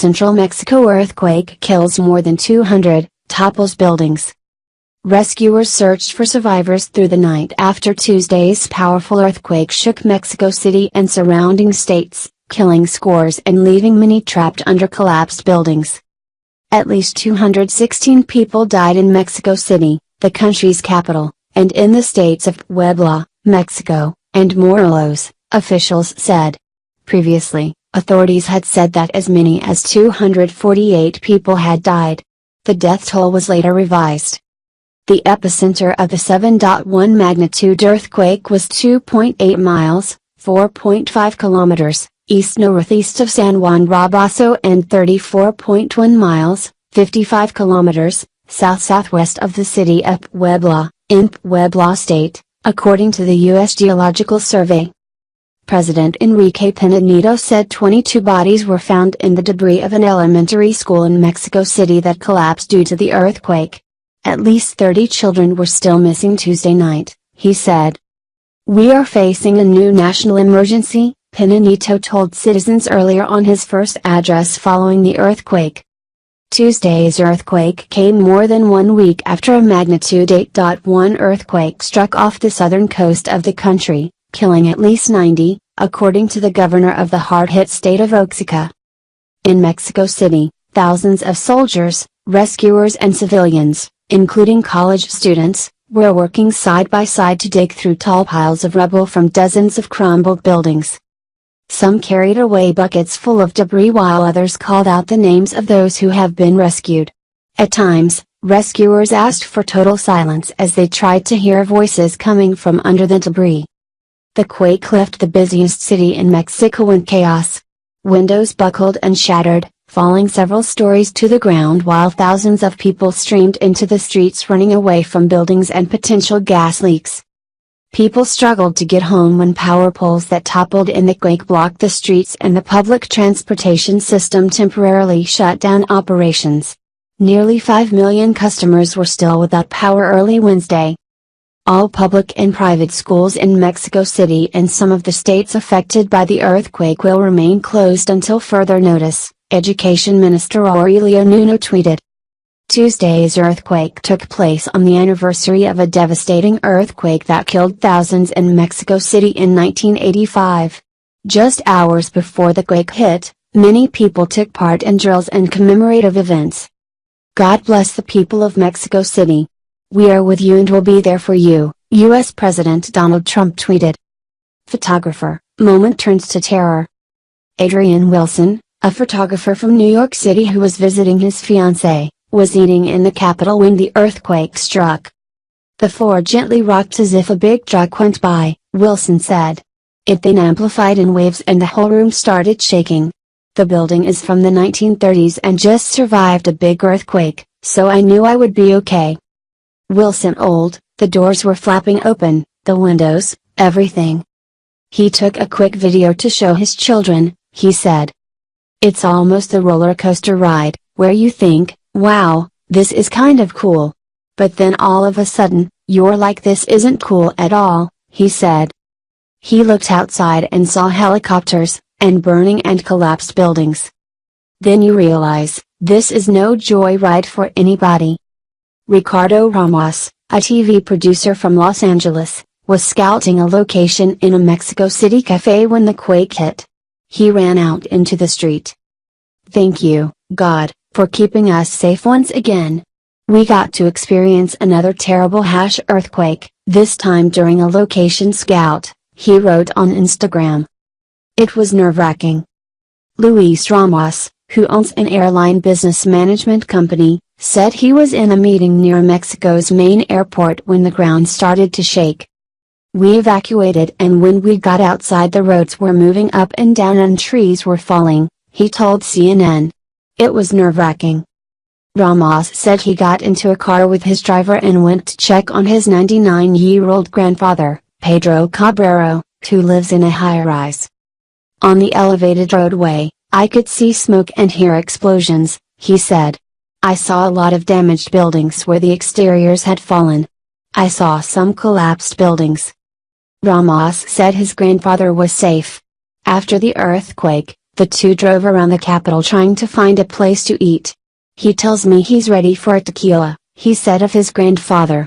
central Mexico earthquake kills more than 200, topples buildings. Rescuers searched for survivors through the night after Tuesday's powerful earthquake shook Mexico City and surrounding states, killing scores and leaving many trapped under collapsed buildings. At least 216 people died in Mexico City, the country's capital, and in the states of Puebla, Mexico, and Morelos, officials said. Previously, authorities had said that as many as 248 people had died. The death toll was later revised. The epicenter of the 7.1 magnitude earthquake was 2.8 miles, 4.5 kilometers, east-northeast of San Juan Rabaso and 34.1 miles, 55 kilometers, south-southwest of the city of Puebla, in Puebla State, according to the U.S. Geological Survey. President Enrique Pena Nieto said 22 bodies were found in the debris of an elementary school in Mexico City that collapsed due to the earthquake. At least 30 children were still missing Tuesday night, he said. "We are facing a new national emergency," Pena Nieto told citizens earlier on his first address following the earthquake. Tuesday's earthquake came more than 1 week after a magnitude 8.1 earthquake struck off the southern coast of the country, killing at least 90, according to the governor of the hard-hit state of Oaxaca. In Mexico City, thousands of soldiers, rescuers and civilians, including college students, were working side by side to dig through tall piles of rubble from dozens of crumbled buildings. Some carried away buckets full of debris while others called out the names of those who have been rescued. At times, rescuers asked for total silence as they tried to hear voices coming from under the debris. The quake left the busiest city in Mexico in chaos. Windows buckled and shattered, falling several stories to the ground while thousands of people streamed into the streets running away from buildings and potential gas leaks. People struggled to get home when power poles that toppled in the quake blocked the streets and the public transportation system temporarily shut down operations. Nearly 5 million customers were still without power early Wednesday. All public and private schools in Mexico City and some of the states affected by the earthquake will remain closed until further notice, Education Minister Aurelio Nuno tweeted. Tuesday's earthquake took place on the anniversary of a devastating earthquake that killed thousands in Mexico City in 1985. Just hours before the quake hit, many people took part in drills and commemorative events. "God bless the people of Mexico City. We are with you and will be there for you," U.S. President Donald Trump tweeted. Photographer, moment turns to terror. Adrian Wilson, a photographer from New York City who was visiting his fiancée, was eating in the Capitol when the earthquake struck. "The floor gently rocked as if a big truck went by," Wilson said. "It then amplified in waves and the whole room started shaking. The building is from the 1930s and just survived a big earthquake, so I knew I would be okay." Wilson old, the doors were flapping open, the windows, everything. He took a quick video to show his children, he said. "It's almost a roller coaster ride, where you think, wow, this is kind of cool. But then all of a sudden, you're like this isn't cool at all," he said. He looked outside and saw helicopters, and burning and collapsed buildings. "Then you realize, this is no joy ride for anybody." Ricardo Ramos, a TV producer from Los Angeles, was scouting a location in a Mexico City cafe when the quake hit. He ran out into the street. "Thank you, God, for keeping us safe once again. We got to experience another terrible earthquake, this time during a location scout," he wrote on Instagram. "It was nerve-wracking." Luis Ramos, who owns an airline business management company, said he was in a meeting near Mexico's main airport when the ground started to shake. "We evacuated and when we got outside the roads were moving up and down and trees were falling," he told CNN. "It was nerve-wracking." Ramos said he got into a car with his driver and went to check on his 99-year-old grandfather, Pedro Cabrero, who lives in a high-rise. "On the elevated roadway, I could see smoke and hear explosions," he said. "I saw a lot of damaged buildings where the exteriors had fallen. I saw some collapsed buildings." Ramos said his grandfather was safe. After the earthquake, The two drove around the capital trying to find a place to eat. He tells me he's ready for a tequila, he said of his grandfather.